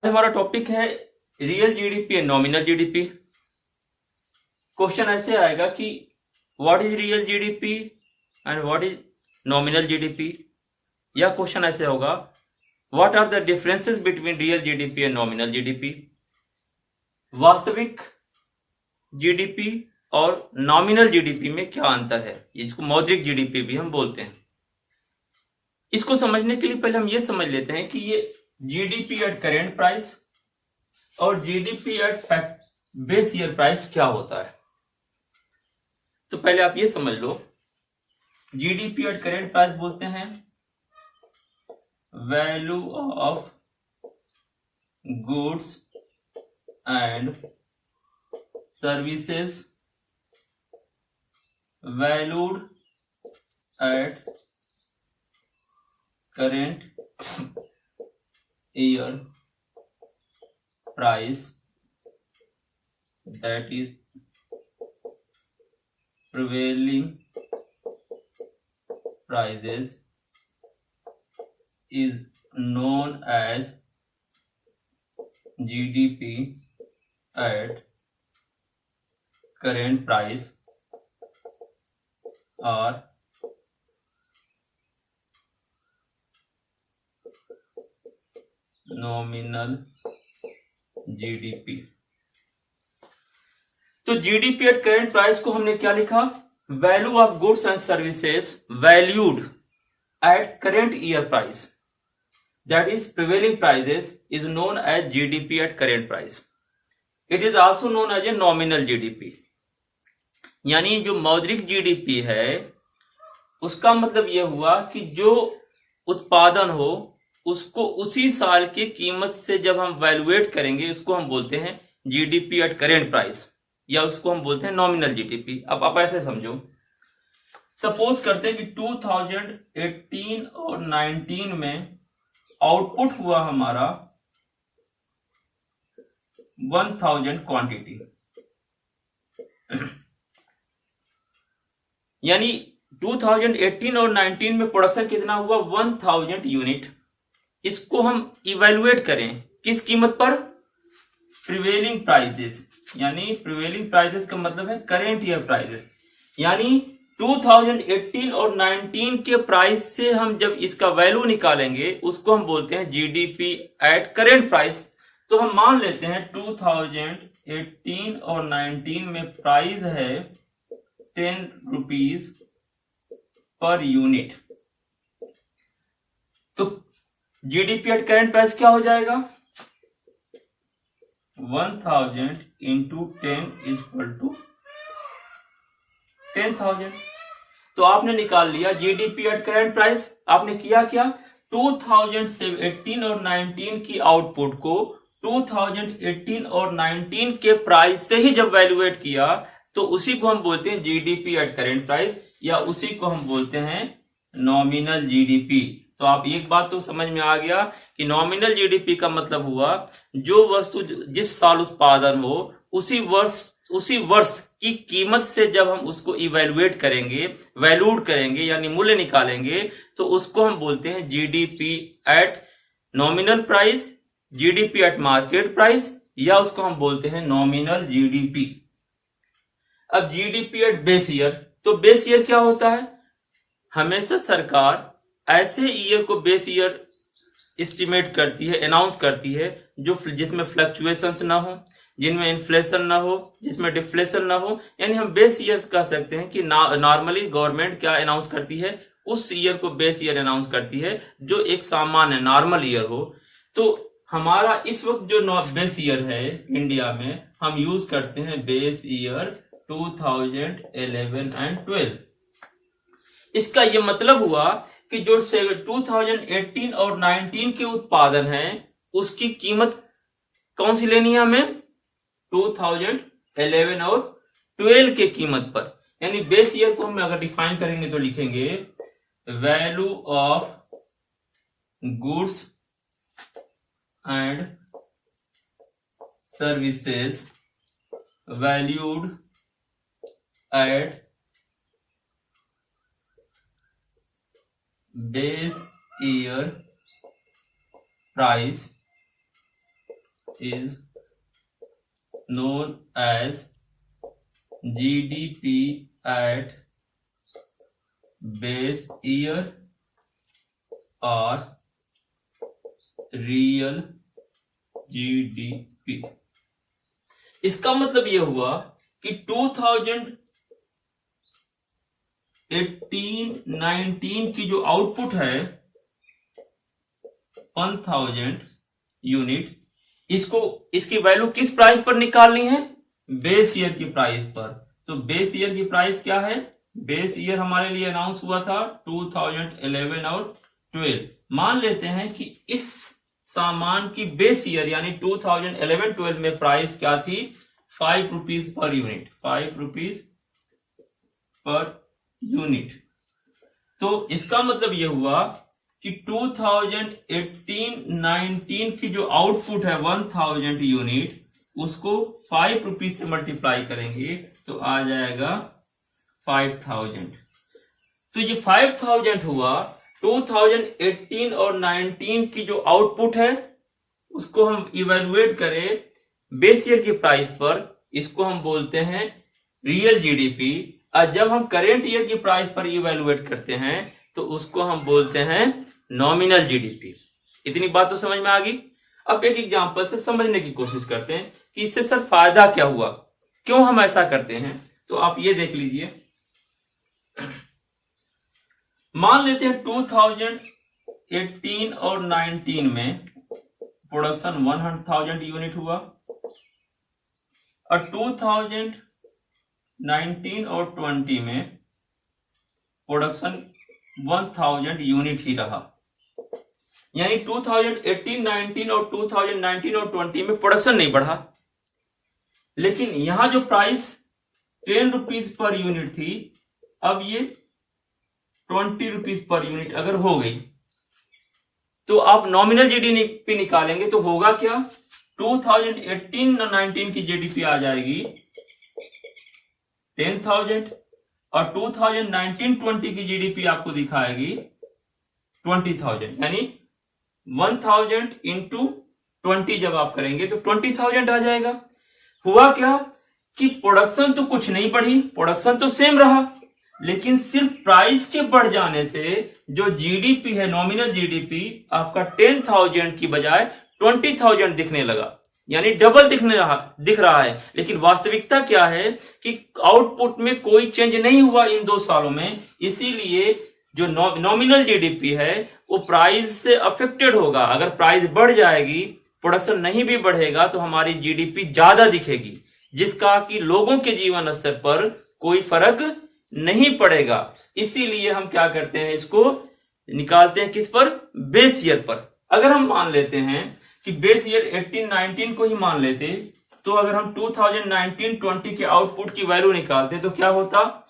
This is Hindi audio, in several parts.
हमारा टॉपिक है real GDP and nominal GDP. Question ऐसे आएगा कि what is real GDP and what is nominal GDP, या क्वेश्चन ऐसे होगा what are the differences between real GDP and nominal GDP. वास्तविक जीडीपी और नॉमिनल जीडीपी में क्या अंतर है, इसको मौद्रिक जीडीपी भी हम बोलते हैं। इसको समझने के लिए पहले हम ये समझ लेते हैं कि ये जीडीपी एट करेंट प्राइस और GDP at base year price क्या होता है। तो पहले आप ये समझ लो, जीडीपी एट करेंट प्राइस बोलते हैं value of goods and services valued at current year price, that is prevailing prices, is known as GDP at current price or nominal GDP। तो जीडीपी एट करेंट प्राइस को हमने क्या लिखा, value of goods and services valued at current year price, that is prevailing prices, is known as GDP at current price. It is also known as a nominal GDP. यानी जो मौद्रिक जीडीपी है उसका मतलब यह हुआ कि जो उत्पादन हो उसको उसी साल की कीमत से जब हम वैल्यूएट करेंगे उसको हम बोलते हैं जीडीपी एट करेंट प्राइस, या उसको हम बोलते हैं नॉमिनल जीडीपी। अब आप ऐसे समझो, सपोज करते हैं कि 2018 और 19 में आउटपुट हुआ हमारा 1000 क्वांटिटी, यानी 2018 और 19 में प्रोडक्शन कितना हुआ 1000 यूनिट। इसको हम इवेल्युएट करें किस कीमत पर, प्रिवेलिंग प्राइसेस, यानी प्रिवेलिंग प्राइसेस का मतलब है करेंट ईयर प्राइसेस, यानी 2018 और 19 के प्राइस से हम जब इसका वैल्यू निकालेंगे उसको हम बोलते हैं जीडीपी एट करेंट प्राइस। तो हम मान लेते हैं 2018 और 19 में प्राइस है 10 रुपीज पर यूनिट, तो जीडीपी एट करेंट प्राइस क्या हो जाएगा, 1000 इंटू 10 इज इक्वल टू 10,000। तो आपने निकाल लिया जीडीपी एट करेंट प्राइस। आपने किया क्या, 2018 और 19 की आउटपुट को 2018 और 19 के प्राइस से ही जब वैल्यूएट किया तो उसी को हम बोलते हैं जीडीपी एट करेंट प्राइस, या उसी को हम बोलते हैं नॉमिनल जीडीपी। तो आप एक बात तो समझ में आ गया कि नॉमिनल जीडीपी का मतलब हुआ जो वस्तु जिस साल उत्पादन हो उसी वर्ष की कीमत से जब हम उसको इवेल्युएट करेंगे, वैल्यूड करेंगे यानी मूल्य निकालेंगे, तो उसको हम बोलते हैं GDP at nominal price, GDP at market price, या उसको हम बोलते हैं नॉमिनल जीडीपी। अब जीडीपी एट बेस ईयर, तो बेस ईयर क्या होता है, हमेशा सरकार ऐसे ईयर को बेस ईयर एस्टिमेट करती है, अनाउंस करती है जो जिसमें फ्लक्चुएशंस ना हो, जिनमें इन्फ्लेशन ना हो, जिसमें डिफ्लेशन ना हो। यानी हम बेस ईयर कह सकते हैं कि नॉर्मली गवर्नमेंट क्या अनाउंस करती है, उस ईयर को बेस ईयर अनाउंस करती है जो एक सामान्य नॉर्मल ईयर हो। तो हमारा इस वक्त जो बेस ईयर है इंडिया में, हम यूज करते हैं बेस ईयर 2011 एंड 12। इसका यह मतलब हुआ कि जो 2018 और 19 के उत्पादन है उसकी कीमत कौन सी लेनी है हमें, 2011 और 12 के कीमत पर। यानी बेस ईयर को हम अगर डिफाइन करेंगे तो लिखेंगे value of goods and services valued eight base year price is known as GDP at base year or real GDP। इसका मतलब यह हुआ कि 2018-19 की जो आउटपुट है 1000 यूनिट, इसकी वैल्यू किस प्राइस पर निकालनी है? बेस ईयर की प्राइस पर। तो बेस ईयर की प्राइस क्या है? बेस ईयर हमारे लिए अनाउंस हुआ था 2011 और 12। मान लेते हैं कि इस सामान की बेस ईयर यानी 2011-12 में प्राइस क्या थी? 5 rupees per unit, 5 rupees per unit. तो इसका मतलब यह हुआ कि 2018-19 की जो आउटपुट है 1000 यूनिट, उसको 5 रुपीज से मल्टीप्लाई करेंगे तो आ जाएगा 5000। तो ये 5000 हुआ 2018 और 19 की जो आउटपुट है, उसको हम इवेलुएट करें बेस ईयर की प्राइस पर, इसको हम बोलते हैं रियल जीडीपी। और जब हम करेंट ईयर की प्राइस पर इवेलुएट करते हैं तो उसको हम बोलते हैं नॉमिनल जीडीपी। इतनी बात तो समझ में आ गई। अब एक एग्जांपल से समझने की कोशिश करते हैं कि इससे सर फायदा क्या हुआ, क्यों हम ऐसा करते हैं। तो आप ये देख लीजिए, मान लेते हैं 2018 और 19 में प्रोडक्शन 100,000 यूनिट हुआ और 2019 और 20 में प्रोडक्शन 1000 यूनिट ही रहा। यानी 2018, 19 और 2019 और 20 में प्रोडक्शन नहीं बढ़ा, लेकिन यहां जो प्राइस 10 रुपीज पर यूनिट थी, अब ये 20 रुपीज पर यूनिट अगर हो गई तो आप नॉमिनल जीडीपी निकालेंगे तो होगा क्या? 2018-19 की जीडीपी आ जाएगी 10,000 और 2019-20 की जीडीपी आपको दिखाएगी 20,000। यानी 1000 इंटू 20 जब आप करेंगे तो 20,000 आ जाएगा। हुआ क्या कि प्रोडक्शन तो कुछ नहीं बढ़ी, प्रोडक्शन तो सेम रहा, लेकिन सिर्फ प्राइस के बढ़ जाने से जो जीडीपी है, नॉमिनल जीडीपी आपका 10,000 की बजाय 20,000 दिखने लगा, यानी डबल दिख रहा है। लेकिन वास्तविकता क्या है कि आउटपुट में कोई चेंज नहीं हुआ इन 2 सालों में, इसीलिए जो नॉमिनल जीडीपी है वो प्राइस से अफेक्टेड होगा। अगर प्राइस बढ़ जाएगी, प्रोडक्शन नहीं भी बढ़ेगा, तो हमारी जीडीपी ज्यादा दिखेगी, जिसका कि लोगों के जीवन स्तर पर कोई फर्क नहीं पड़ेगा। इसीलिए हम क्या करते हैं, इसको निकालते हैं किस पर? बेस ईयर पर। अगर हम मान लेते हैं कि बेस ईयर 18-19 को ही मान लेते, तो अगर हम 2019-20 के आउटपुट की वैल्यू निकालते तो क्या होता?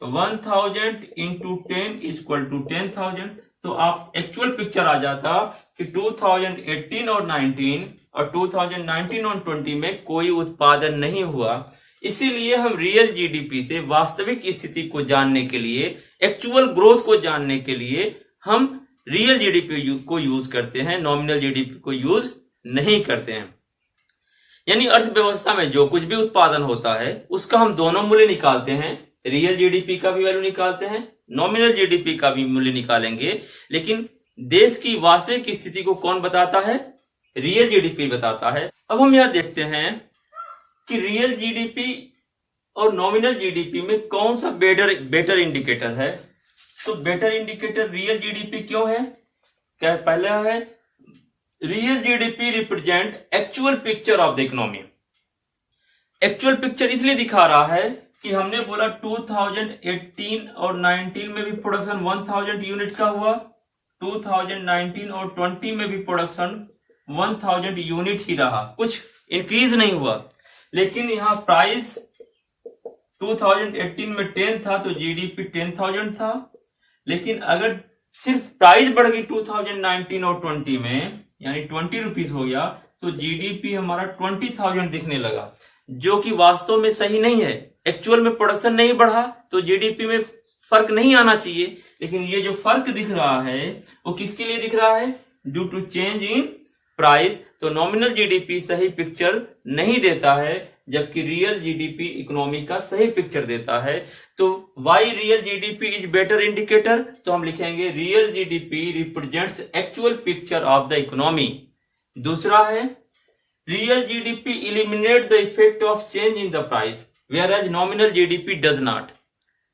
1000 इंटू 10 इक्वल टू 10,000। तो आप एक्चुअल पिक्चर आ जाता कि 2018 और 19 और 2019 और 20 में कोई उत्पादन नहीं हुआ। इसीलिए हम रियल जीडीपी से वास्तविक स्थिति को जानने के लिए, एक्चुअल ग्रोथ को जानने के लिए हम रियल जीडीपी को यूज करते हैं, नॉमिनल जीडीपी को यूज नहीं करते हैं। यानी अर्थव्यवस्था में जो कुछ भी उत्पादन होता है उसका हम दोनों मूल्य निकालते हैं, रियल जीडीपी का भी वैल्यू निकालते हैं, नॉमिनल जीडीपी का भी मूल्य निकालेंगे। लेकिन देश की वास्तविक स्थिति को कौन बताता है? रियल जीडीपी बताता है। अब हम यह देखते हैं कि रियल जीडीपी और नॉमिनल जीडीपी में कौन सा बेटर इंडिकेटर है। तो बेटर इंडिकेटर रियल जीडीपी क्यों है? क्या पहला है, real GDP represent actual picture of the economy. Actual picture इसलिए दिखा रहा है कि हमने बोला 2018 और 19 में भी प्रोडक्शन 1000 यूनिट का हुआ, 2019 और 20 में भी प्रोडक्शन 1000 यूनिट ही रहा, कुछ इंक्रीज नहीं हुआ। लेकिन यहाँ प्राइस 2018 में 10 था तो जीडीपी 10,000 था। लेकिन अगर सिर्फ प्राइस बढ़ गई 2019 और 20 में, यानी 20 रुपीज हो गया, तो जीडीपी हमारा 20,000 दिखने लगा, जो कि वास्तव में सही नहीं है। एक्चुअल में प्रोडक्शन नहीं बढ़ा तो जीडीपी में फर्क नहीं आना चाहिए। लेकिन ये जो फर्क दिख रहा है वो किसके लिए दिख रहा है? Due to change in price, तो नॉमिनल जीडीपी सही पिक्चर नहीं देता है, जबकि रियल जीडीपी इकोनॉमी का सही पिक्चर देता है। तो why real GDP is better indicator, तो हम लिखेंगे real GDP represents actual picture of the economy. दूसरा है real GDP eliminate the effect of change in the price whereas nominal GDP does not.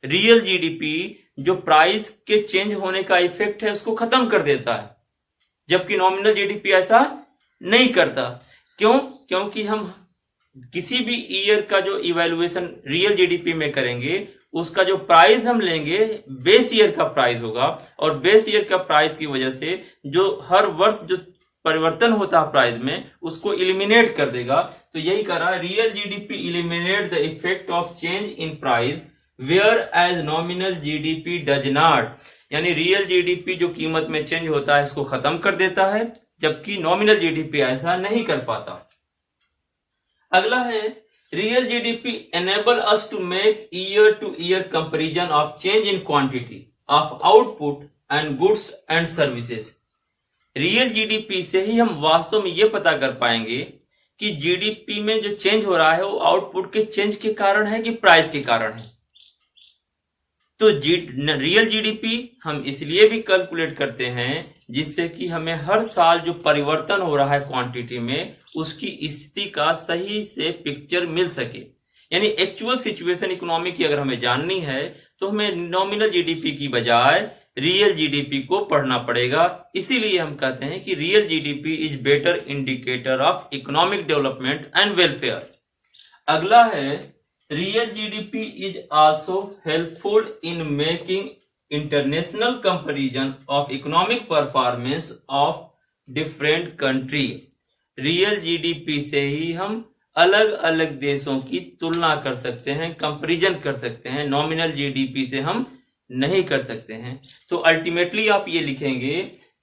Real GDP जो प्राइस के चेंज होने का इफेक्ट है उसको खत्म कर देता है, जबकि नॉमिनल जीडीपी ऐसा नहीं करता। क्यों? क्योंकि हम किसी भी ईयर का जो इवैल्यूएशन रियल जीडीपी में करेंगे उसका जो प्राइस हम लेंगे बेस ईयर का प्राइस होगा, और बेस ईयर का प्राइस की वजह से जो हर वर्ष जो परिवर्तन होता है प्राइस में उसको इलिमिनेट कर देगा। तो यही करा real GDP eliminate the effect of change in price whereas nominal GDP does not, यानी रियल जीडीपी जो कीमत में चेंज होता है इसको खत्म कर देता है, जबकि नॉमिनल जीडीपी ऐसा नहीं कर पाता। अगला है real GDP enable us to make year to year comparison of change in quantity of output and goods and services. Real GDP से ही हम वास्तव में ये पता कर पाएंगे कि जीडीपी में जो चेंज हो रहा है वो आउटपुट के चेंज के कारण है कि प्राइस के कारण है। तो रियल जीडीपी हम इसलिए भी कैलकुलेट करते हैं जिससे कि हमें हर साल जो परिवर्तन हो रहा है क्वांटिटी में उसकी स्थिति का सही से पिक्चर मिल सके। यानी एक्चुअल सिचुएशन इकोनॉमी की अगर हमें जाननी है तो हमें नॉमिनल जीडीपी की बजाय रियल जीडीपी को पढ़ना पड़ेगा। इसीलिए हम कहते हैं कि real GDP is better indicator of economic development and welfare. अगला है real GDP is also helpful in making international comparison of economic performance of different country. Real GDP से ही हम अलग अलग देशों की तुलना कर सकते हैं, कंपैरिजन कर सकते हैं, नॉमिनल जीडीपी से हम नहीं कर सकते हैं। तो अल्टीमेटली आप ये लिखेंगे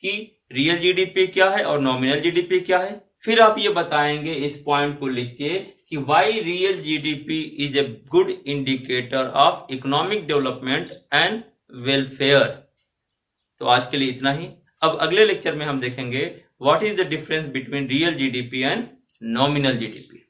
कि रियल जीडीपी क्या है और नॉमिनल जीडीपी क्या है, फिर आप ये बताएंगे इस पॉइंट को लिख के कि why real GDP is a good indicator of economic development and welfare. तो आज के लिए इतना ही। अब अगले लेक्चर में हम देखेंगे what is the difference between real GDP and nominal GDP.